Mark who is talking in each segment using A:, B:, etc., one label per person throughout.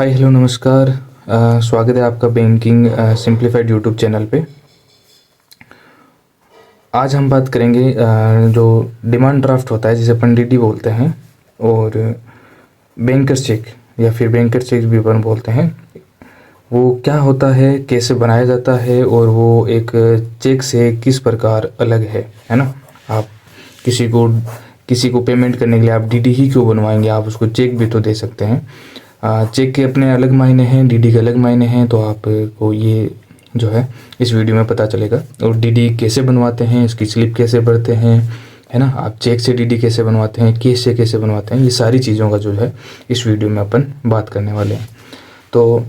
A: Hi hello नमस्कार। स्वागत है आपका बैंकिंग सिंप्लीफाइड यूट्यूब चैनल पे। आज हम बात करेंगे जो डिमांड ड्राफ्ट होता है जिसे अपन डीडी बोलते हैं, और बैंकर्स चेक या फिर बैंकर चेक भी अपन बोलते हैं, वो क्या होता है, कैसे बनाया जाता है और वो एक चेक से किस प्रकार अलग है ना। आप किसी को पेमेंट करने के लिए आप डीडी ही क्यों बनवाएंगे, आप उसको चेक भी तो दे सकते हैं। चेक के अपने अलग मायने हैं, डीडी के अलग मायने हैं, तो आपको ये जो है इस वीडियो में पता चलेगा। और डीडी कैसे बनवाते हैं, इसकी स्लिप कैसे भरते हैं, है ना, आप चेक से डीडी कैसे बनवाते हैं, केस से कैसे बनवाते हैं, ये सारी चीज़ों का जो है इस वीडियो में अपन बात करने वाले हैं। तो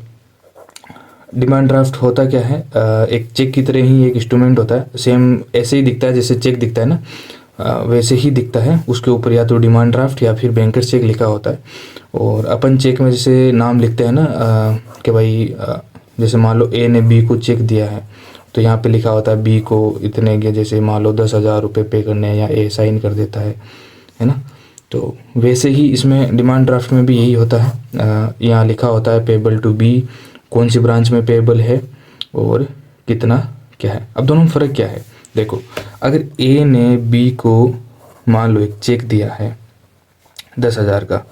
A: डिमांड ड्राफ्ट होता क्या है, एक चेक की तरह ही एक इंस्ट्रूमेंट होता है, सेम ऐसे ही दिखता है जैसे चेक दिखता है ना, वैसे ही दिखता है। उसके ऊपर या तो डिमांड ड्राफ्ट या फिर बैंकर चेक लिखा होता है। और अपन चेक में जैसे नाम लिखते हैं ना, कि भाई जैसे मान लो ए ने बी को चेक दिया है, तो यहाँ पे लिखा होता है बी को इतने के, जैसे मान लो 10,000 रुपये पे करने हैं, या ए साइन कर देता है ना। तो वैसे ही इसमें डिमांड ड्राफ्ट में भी यही होता है। यहाँ लिखा होता है पेबल टू बी, कौन सी ब्रांच में पेबल है और कितना क्या है। अब दोनों में फ़र्क क्या है, देखो, अगर ए ने बी को मान लो एक चेक दिया है 10,000 का,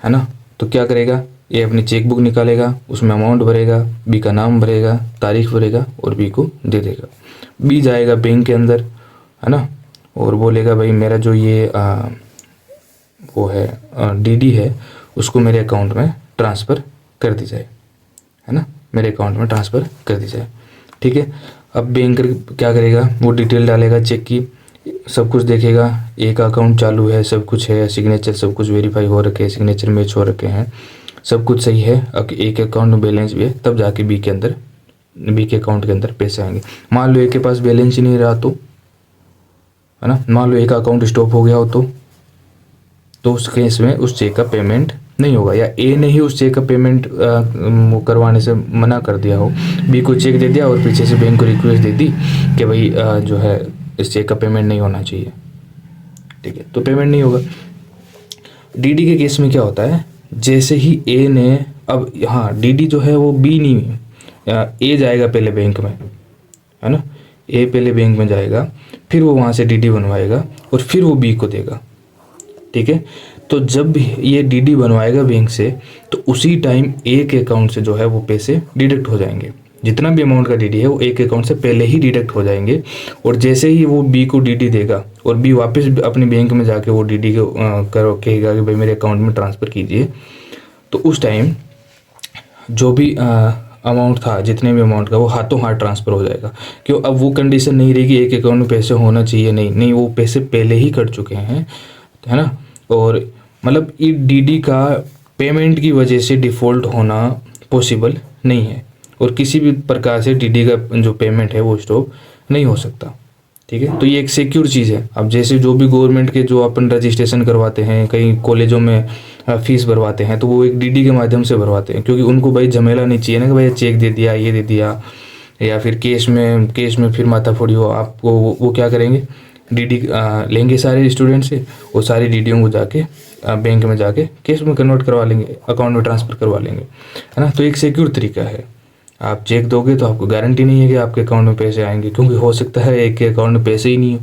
A: है ना, तो क्या करेगा, ए अपनी चेक बुक निकालेगा, उसमें अमाउंट भरेगा, बी का नाम भरेगा, तारीख भरेगा और बी को दे देगा। बी जाएगा बैंक के अंदर, है ना, और बोलेगा भाई मेरा जो ये वो है डीडी है, उसको मेरे अकाउंट में ट्रांसफ़र कर दी जाए, है ना, मेरे अकाउंट में ट्रांसफ़र कर दी जाए। ठीक है। अब बैंकर क्या करेगा, वो डिटेल डालेगा चेक की, सब कुछ देखेगा, एक अकाउंट चालू है, सब कुछ है, सिग्नेचर सब कुछ वेरीफाई हो रखे हैं, सिग्नेचर मैच हो रखे हैं, सब कुछ सही है, एक अकाउंट में बैलेंस भी है, तब जाके बी के अकाउंट के अंदर पैसे आएंगे। मान लो ए के पास बैलेंस ही नहीं रहा तो, है ना, मान लो ए का अकाउंट स्टॉप हो गया हो तो उस केस में उस चेक का पेमेंट नहीं होगा, या ए ने ही उस चेक का पेमेंट करवाने से मना कर दिया हो, बी को चेक दे दिया और पीछे से बैंक को रिक्वेस्ट दे दी कि भाई जो है इस चेक का पेमेंट नहीं होना चाहिए, ठीक है, तो पेमेंट नहीं होगा। डीडी के केस में क्या होता है, जैसे ही ए ने, अब हाँ डीडी जो है वो बी नहीं, ए जाएगा पहले बैंक में, है ना, ए पहले बैंक में जाएगा, फिर वो वहाँ से डीडी बनवाएगा और फिर वो बी को देगा। ठीक है। तो जब ये डीडी बनवाएगा बैंक से, तो उसी टाइम ए के अकाउंट से जो है वो पैसे डिडक्ट हो जाएंगे, जितना भी अमाउंट का डीडी है वो एक अकाउंट से पहले ही डिडक्ट हो जाएंगे। और जैसे ही वो बी को डीडी देगा और बी वापस अपने बैंक में जाके वो डीडी को कहेगा कि भाई मेरे अकाउंट में ट्रांसफ़र कीजिए, तो उस टाइम जो भी अमाउंट था, जितने भी अमाउंट का, वो हाथों हाथ ट्रांसफ़र हो जाएगा। क्यों, अब वो कंडीशन नहीं रहेगी एक अकाउंट में पैसे होना चाहिए, नहीं, वो पैसे पहले ही कट चुके हैं, है ना। और मतलब ये डीडी का पेमेंट की वजह से डिफ़ॉल्ट होना पॉसिबल नहीं है, और किसी भी प्रकार से डीडी का जो पेमेंट है वो स्टॉप नहीं हो सकता। ठीक है। तो ये एक सिक्योर चीज़ है। अब जैसे जो भी गवर्नमेंट के जो अपन रजिस्ट्रेशन करवाते हैं, कई कॉलेजों में फीस भरवाते हैं, तो वो एक डीडी के माध्यम से भरवाते हैं, क्योंकि उनको भाई झमेला नहीं चाहिए ना कि भाई चेक दे दिया, ये दे दिया, या फिर केस में फिर माथाफोड़ी हो। आपको वो क्या करेंगे, डीडी लेंगे सारे स्टूडेंट से, और सारी डीडीओ को जाके बैंक में जाके केस में कन्वर्ट करवा लेंगे, अकाउंट में ट्रांसफ़र करवा लेंगे, है ना। तो एक सिक्योर तरीका है। आप चेक दोगे तो आपको गारंटी नहीं है कि आपके अकाउंट में पैसे आएंगे, क्योंकि हो सकता है एक के अकाउंट में पैसे ही नहीं हो,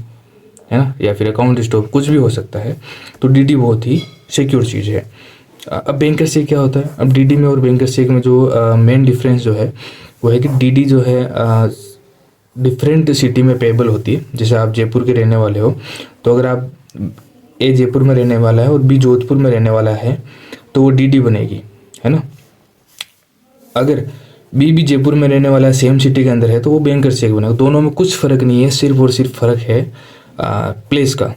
A: है ना, या फिर अकाउंट स्टॉप, कुछ भी हो सकता है। तो डीडी बहुत ही सिक्योर चीज़ है। अब बैंकर चेक क्या होता है, अब डीडी में और बैंकर चेक में जो मेन डिफरेंस जो है वो है कि डीडी जो है डिफरेंट सिटी में पेबल होती है। जैसे आप जयपुर के रहने वाले हो, तो अगर आप ए जयपुर में रहने वाला है और बी जोधपुर में रहने वाला है, तो वो डीडी बनेगी, है ना। अगर बी भी जयपुर में रहने वाला है, सेम सिटी के अंदर है, तो वो बैंकर चेक बनेगा। दोनों में कुछ फ़र्क नहीं है, सिर्फ और सिर्फ फ़र्क है प्लेस का,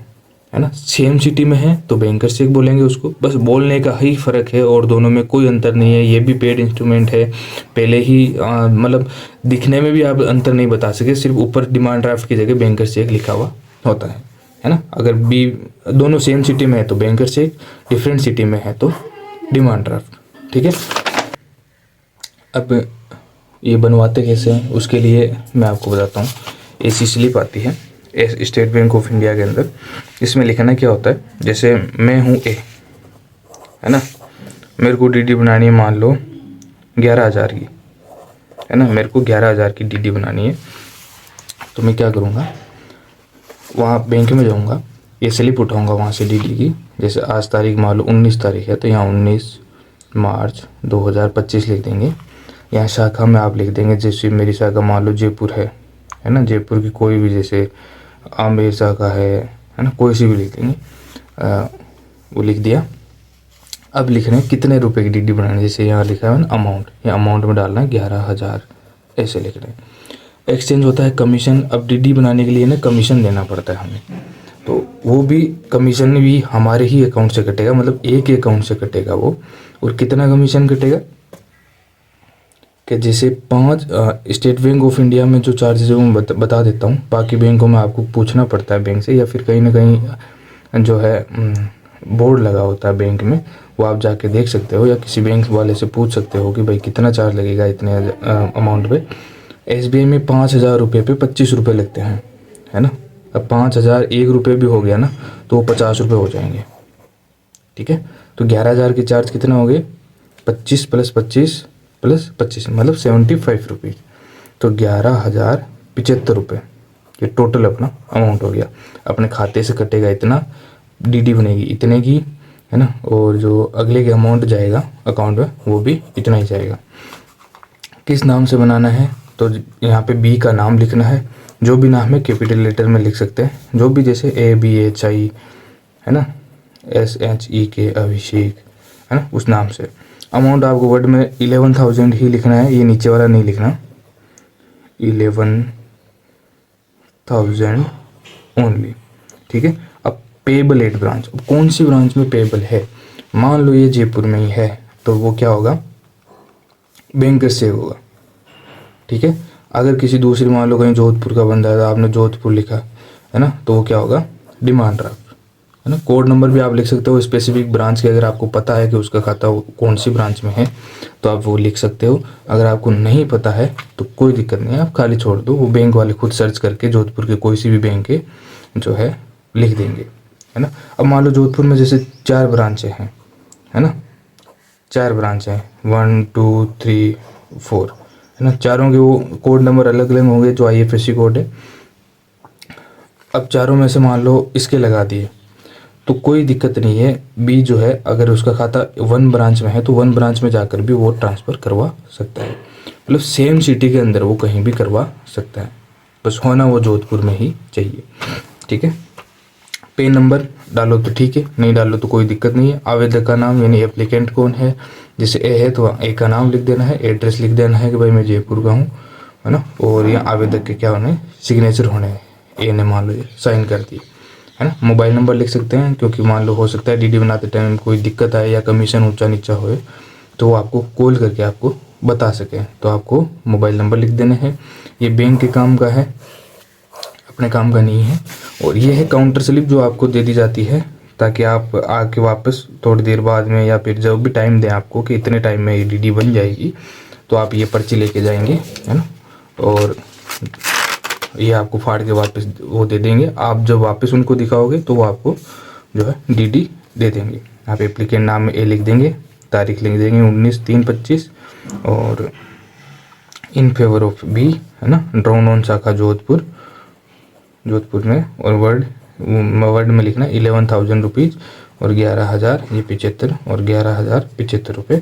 A: है ना। सेम सिटी में है तो बैंकर चेक बोलेंगे उसको, बस बोलने का ही फ़र्क है, और दोनों में कोई अंतर नहीं है। ये भी पेड इंस्ट्रूमेंट है, पहले ही मतलब दिखने में भी आप अंतर नहीं बता सके, सिर्फ ऊपर डिमांड ड्राफ्ट की जगह बैंकर चेक लिखा हुआ होता है ना। अगर बी दोनों सेम सिटी में है तो बैंकर चेक, डिफरेंट सिटी में है तो डिमांड ड्राफ्ट। ठीक है। अब ये बनवाते कैसे हैं, उसके लिए मैं आपको बताता हूँ। ऐसी स्लिप आती है स्टेट बैंक ऑफ इंडिया के अंदर, इसमें लिखना क्या होता है, जैसे मैं हूँ ए, है ना, मेरे को डीडी बनानी है मान लो 11,000 की, है ना, मेरे को 11,000 की डीडी बनानी है। तो मैं क्या करूँगा, वहाँ बैंक में जाऊँगा, ये स्लिप उठाऊँगा वहाँ से डीडी की। जैसे आज तारीख मान लो 19 तारीख है, तो यहाँ 19 मार्च 2025 लिख देंगे। यहाँ शाखा में आप लिख देंगे, जैसे मेरी शाखा मान लो जयपुर है ना, जयपुर की कोई भी, जैसे आमेर शाखा है ना, कोई सी भी लिख देंगे। वो लिख दिया। अब लिख रहे हैं कितने रुपए की डीडी बनानी है। जैसे यहाँ लिखा है ना अमाउंट, या अमाउंट में डालना है 11,000, ऐसे लिख रहे हैं। एक्सचेंज होता है कमीशन। अब डीडी बनाने के लिए ना कमीशन देना पड़ता है हमें, तो वो भी कमीशन भी हमारे ही अकाउंट से कटेगा, मतलब एक ही अकाउंट से कटेगा वो। और कितना कमीशन कटेगा कि जैसे 5 स्टेट बैंक ऑफ इंडिया में जो चार्जेज है वो मैं बता देता हूँ। बाकी बैंकों में आपको पूछना पड़ता है बैंक से, या फिर कहीं ना कहीं जो है बोर्ड लगा होता है बैंक में, वो आप जाके देख सकते हो, या किसी बैंक वाले से पूछ सकते हो कि भाई कितना चार्ज लगेगा इतने अमाउंट पे। SBI में 5,000 रुपये पे 25 रुपये लगते हैं, है ना। अब 5,000 1 रुपये भी हो गया ना, तो वो 50 रुपये हो जाएंगे, ठीक है। तो 11,000 के चार्ज कितना हो गए, 25 + 25 + 25 मतलब 75 रुपीज़। तो 11,075 रुपये ये टोटल अपना अमाउंट हो गया। अपने खाते से कटेगा इतना, डीडी बनेगी इतने की, है ना, और जो अगले के अमाउंट जाएगा अकाउंट में वो भी इतना ही जाएगा। किस नाम से बनाना है, तो यहाँ पे बी का नाम लिखना है। जो भी नाम है कैपिटल लेटर में लिख सकते हैं, जो भी, जैसे ABHI है ना, SHEK अभिषेक, है ना, उस नाम से। अमाउंट आपको वर्ड में 11,000 ही लिखना है, ये नीचे वाला नहीं लिखना, 11,000 ओनली, ठीक है। अब पेबल एट ब्रांच, अब कौन सी ब्रांच में पेबल है, मान लो ये जयपुर में ही है, तो वो क्या होगा, बैंकर्स चेक होगा, ठीक है। अगर किसी दूसरी, मान लो कहीं जोधपुर का बंदा है, तो आपने जोधपुर लिखा, है ना, तो वो क्या होगा, डिमांड ड्राफ्ट, है ना। कोड नंबर भी आप लिख सकते हो स्पेसिफिक ब्रांच के, अगर आपको पता है कि उसका खाता कौन सी ब्रांच में है तो आप वो लिख सकते हो। अगर आपको नहीं पता है तो कोई दिक्कत नहीं है, आप खाली छोड़ दो, वो बैंक वाले खुद सर्च करके जोधपुर के कोई सी भी बैंक के जो है लिख देंगे, है ना। अब मान लो जोधपुर में जैसे 4 ब्रांचें हैं, है ना, 4 ब्रांच हैं, 1 2 3 4, है ना। चारों के वो कोड नंबर अलग अलग होंगे, जो IFSC कोड है। अब चारों में से मान लो इसके लगा दिए तो कोई दिक्कत नहीं है। बी जो है अगर उसका खाता 1 ब्रांच में है तो 1 ब्रांच में जाकर भी वो ट्रांसफ़र करवा सकता है, मतलब सेम सिटी के अंदर वो कहीं भी करवा सकता है, बस होना वो जोधपुर में ही चाहिए, ठीक है। पे नंबर डालो तो ठीक है, नहीं डालो तो कोई दिक्कत नहीं है। आवेदक का नाम यानी एप्लीकेंट कौन है, जैसे ए है तो ए का नाम लिख देना है, एड्रेस लिख देना है कि भाई मैं जयपुर का हूँ, है ना। और यहाँ आवेदक के क्या होने, सिग्नेचर होने हैं, ए ने मान लो साइन कर दी, है ना। मोबाइल नंबर लिख सकते हैं, क्योंकि मान लो हो सकता है डीडी बनाते टाइम कोई दिक्कत आए या कमीशन ऊंचा नीचा होए तो वो आपको कॉल करके आपको बता सकें, तो आपको मोबाइल नंबर लिख देने हैं। ये बैंक के काम का है, अपने काम का नहीं है। और ये है काउंटर स्लिप जो आपको दे दी जाती है, ताकि आप आके वापस थोड़ी देर बाद में या फिर जब भी टाइम दें आपको कि इतने टाइम में ये डीडी बन जाएगी, तो आप ये पर्ची लेके जाएंगे, है ना, और ये आपको फाड़ के वापस वो दे देंगे। आप जब वापस उनको दिखाओगे तो वो आपको जो है डीडी दे देंगे। आप एप्लीकेंट नाम में ए लिख देंगे, तारीख लिख देंगे 19/3/25, और इन फेवर ऑफ बी, है ना, ड्रॉन ऑन शाखा जोधपुर में, और वर्ड में लिखना 11,000 रुपीज़ और 11,000 ये 75 और 11,075 रुपये,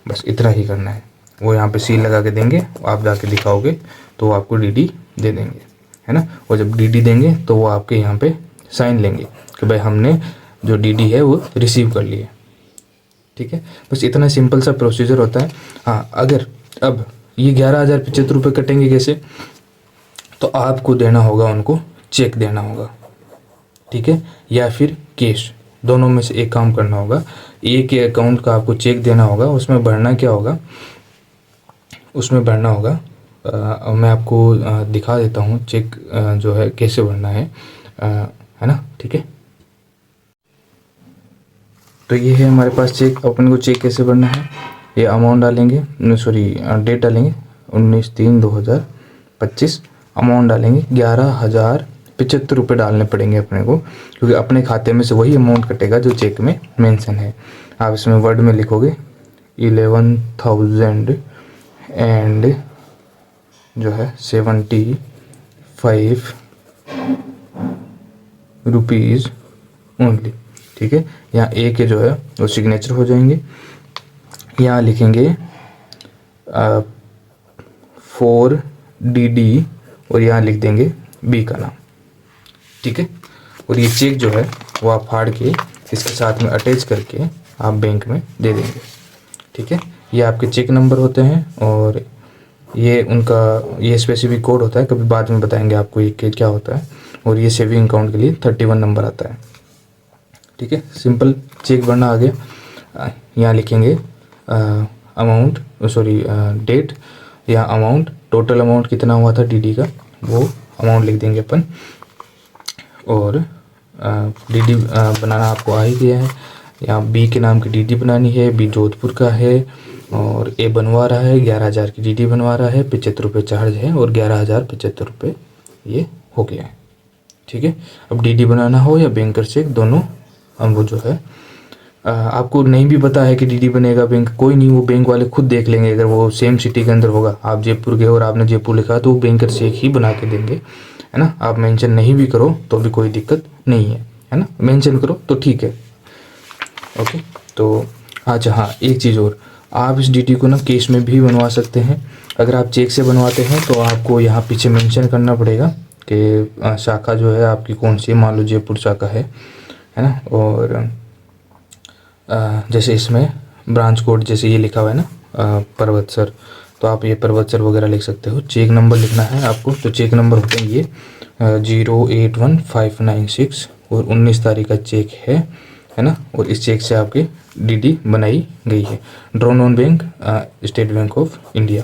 A: बस इतना ही करना है। वो यहाँ पे सील लगा के देंगे, आप जाके दिखाओगे तो वो आपको डीडी दे देंगे, है ना। और जब डीडी देंगे तो वो आपके यहाँ पे साइन लेंगे कि भाई हमने जो डीडी है वो रिसीव कर लिए, ठीक है। बस इतना सिंपल सा प्रोसीजर होता है। हाँ, अगर अब ये 11,075 रुपये कटेंगे कैसे, तो आपको देना होगा उनको चेक देना होगा, ठीक है, या फिर कैश, दोनों में से एक काम करना होगा। एक अकाउंट का आपको चेक देना होगा, उसमें भरना क्या होगा, उसमें भरना होगा मैं आपको दिखा देता हूँ चेक जो है कैसे भरना है ना, ठीक है। तो ये है हमारे पास चेक। अपन को चेक कैसे भरना है, ये अमाउंट डालेंगे, सॉरी डेट डालेंगे 19/3/2025, अमाउंट डालेंगे 11,075 रुपये डालने पड़ेंगे अपने को, क्योंकि अपने खाते में से वही अमाउंट कटेगा जो चेक में मेंशन है। आप इसमें वर्ड में लिखोगे 11,000 एंड जो है 75 रुपीज़ ओनली। ठीक है, यहाँ ए के जो है वो सिग्नेचर हो जाएंगे। यहाँ लिखेंगे 4DD और यहाँ लिख देंगे बी का नाम। ठीक है, और ये चेक जो है वो आप फाड़ के इसके साथ में अटैच करके आप बैंक में दे देंगे। ठीक है, ये आपके चेक नंबर होते हैं और ये उनका ये स्पेसिफिक कोड होता है, कभी बाद में बताएंगे आपको ये क्या होता है। और ये सेविंग अकाउंट के लिए 31 नंबर आता है। ठीक है, सिंपल चेक भरना आ गया। यहाँ लिखेंगे अमाउंट डेट या अमाउंट, टोटल अमाउंट कितना हुआ था डीडी का वो अमाउंट लिख देंगे अपन। और डीडी बनाना आपको आ ही गया है। यहाँ बी के नाम की डीडी बनानी है, बी जोधपुर का है और ए बनवा रहा है 11,000 की डीडी बनवा रहा है, 75 रुपये चार्ज है और 11,075 रुपये ये हो गया है। ठीक है, अब डीडी बनाना हो या बैंकर चेक दोनों हम वो जो है आपको नहीं भी पता है कि डीडी बनेगा बैंक, कोई नहीं, वो बैंक वाले खुद देख लेंगे। अगर वो सेम सिटी के अंदर होगा, आप जयपुर गए और आपने जयपुर लिखा तो वो बैंकर चेक ही बना के देंगे, है ना। आप मेंशन नहीं भी करो तो भी कोई दिक्कत नहीं है ना, मेंशन करो तो ठीक है। ओके, तो अच्छा हाँ, एक चीज़ और, आप इस डीडी को ना कैश में भी बनवा सकते हैं। अगर आप चेक से बनवाते हैं तो आपको यहाँ पीछे मेंशन करना पड़ेगा कि शाखा जो है आपकी कौन सी है, मान लो जयपुर शाखा है ना। और जैसे इसमें ब्रांच कोड जैसे ये लिखा हुआ है ना पर्वतसर, तो आप ये पर्वतसर वगैरह लिख सकते हो। चेक नंबर लिखना है आपको, तो चेक नंबर होते हैं ये 081596 और 19 तारीख का चेक है ना। और इस चेक से आपकी डीडी बनाई गई है। Drawn on bank state bank of India.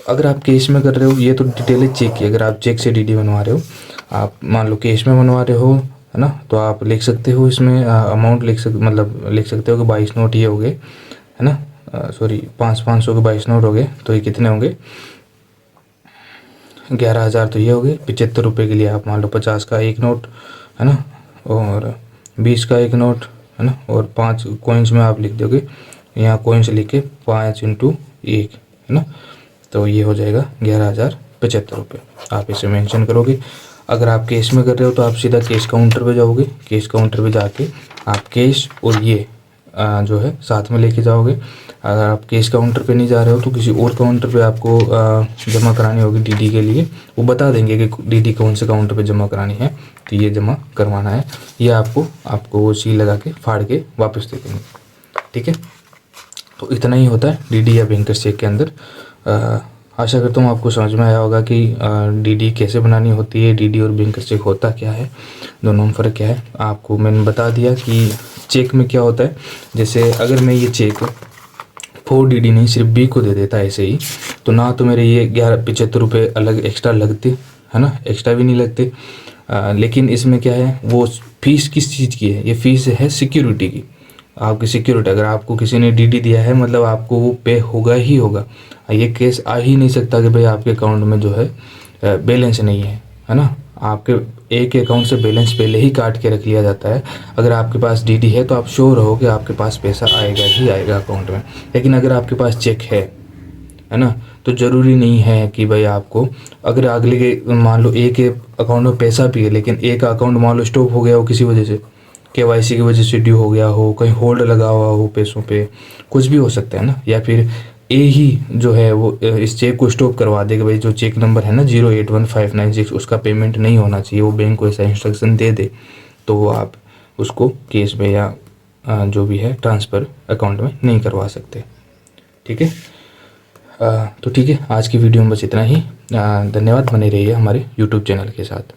A: अगर आप कैश में कर रहे हो, ये तो डिटेल है चेक की, अगर आप चेक से डीडी बनवा रहे हो, आप मान लो कैश में बनवा रहे हो, है ना, तो आप लिख सकते हो इसमें अमाउंट लिख सकते हो कि 22 नोट ये हो गए, है ना, 500 के 22 नोट हो गए, तो ये कितने होंगे 11,000, तो ये हो गए 75 रुपये के लिए आप मान लो 50 का एक नोट, है ना, और 20 का एक नोट, है ना, और 5 कॉइन्स में आप लिख दोगे, यहाँ कॉइन्स लिख के 5 × 1, है ना, तो ये हो जाएगा 11,075 रुपये। आप इसे मेंशन करोगे। अगर आप कैश में कर रहे हो तो आप सीधा कैश काउंटर पे जाओगे, कैश काउंटर पे जाके आप कैश और ये जो है साथ में लेके जाओगे। अगर आप कैश काउंटर पे नहीं जा रहे हो तो किसी और काउंटर पे आपको जमा करानी होगी डीडी के लिए, वो बता देंगे कि डीडी कौन से काउंटर पे जमा करानी है, तो ये जमा करवाना है, ये आपको वो सील लगा के फाड़ के वापस दे देंगे। ठीक है, तो इतना ही होता है डीडी या बैंकर चेक के अंदर। आशा करता हूँ आपको समझ में आया होगा कि डीडी कैसे बनानी होती है, डीडी और बैंकर चेक होता क्या है, दोनों में फ़र्क क्या है। आपको मैंने बता दिया कि चेक में क्या होता है। जैसे अगर मैं ये चेक 4DD नहीं सिर्फ बी को दे देता ऐसे ही, तो ना तो मेरे ये 75 रुपये अलग एक्स्ट्रा लगते, है ना, एक्स्ट्रा भी नहीं लगते। लेकिन इसमें क्या है, वो फीस किस चीज़ की है, ये फीस है सिक्योरिटी की, आपकी सिक्योरिटी। अगर आपको किसी ने डीडी दिया है मतलब आपको वो पे होगा ही होगा। ये केस आ ही नहीं सकता कि भाई आपके अकाउंट में जो है बैलेंस नहीं है ना। आपके एक अकाउंट से बैलेंस पहले ही काट के रख लिया जाता है। अगर आपके पास डीडी है तो आप श्योर रहो कि आपके पास पैसा आएगा ही आएगा अकाउंट में। लेकिन अगर आपके पास चेक है ना, तो ज़रूरी नहीं है कि भाई आपको, अगर अगले के मान लो एक अकाउंट में पैसा भी है लेकिन एक अकाउंट मान लो स्टॉप हो गया हो किसी वजह से, KYC की वजह से ड्यू हो गया हो, कहीं होल्ड लगा हुआ हो पैसों पे, कुछ भी हो सकता है ना। या फिर ए ही जो है वो इस चेक को स्टॉप करवा दे कि भाई जो चेक नंबर है ना 081596 उसका पेमेंट नहीं होना चाहिए, वो बैंक को ऐसा इंस्ट्रक्शन दे दे, तो वो आप उसको केस में या जो भी है ट्रांसफ़र अकाउंट में नहीं करवा सकते। ठीक है, तो ठीक है, आज की वीडियो में बस इतना ही। धन्यवाद, बने रहिए हमारे YouTube चैनल के साथ।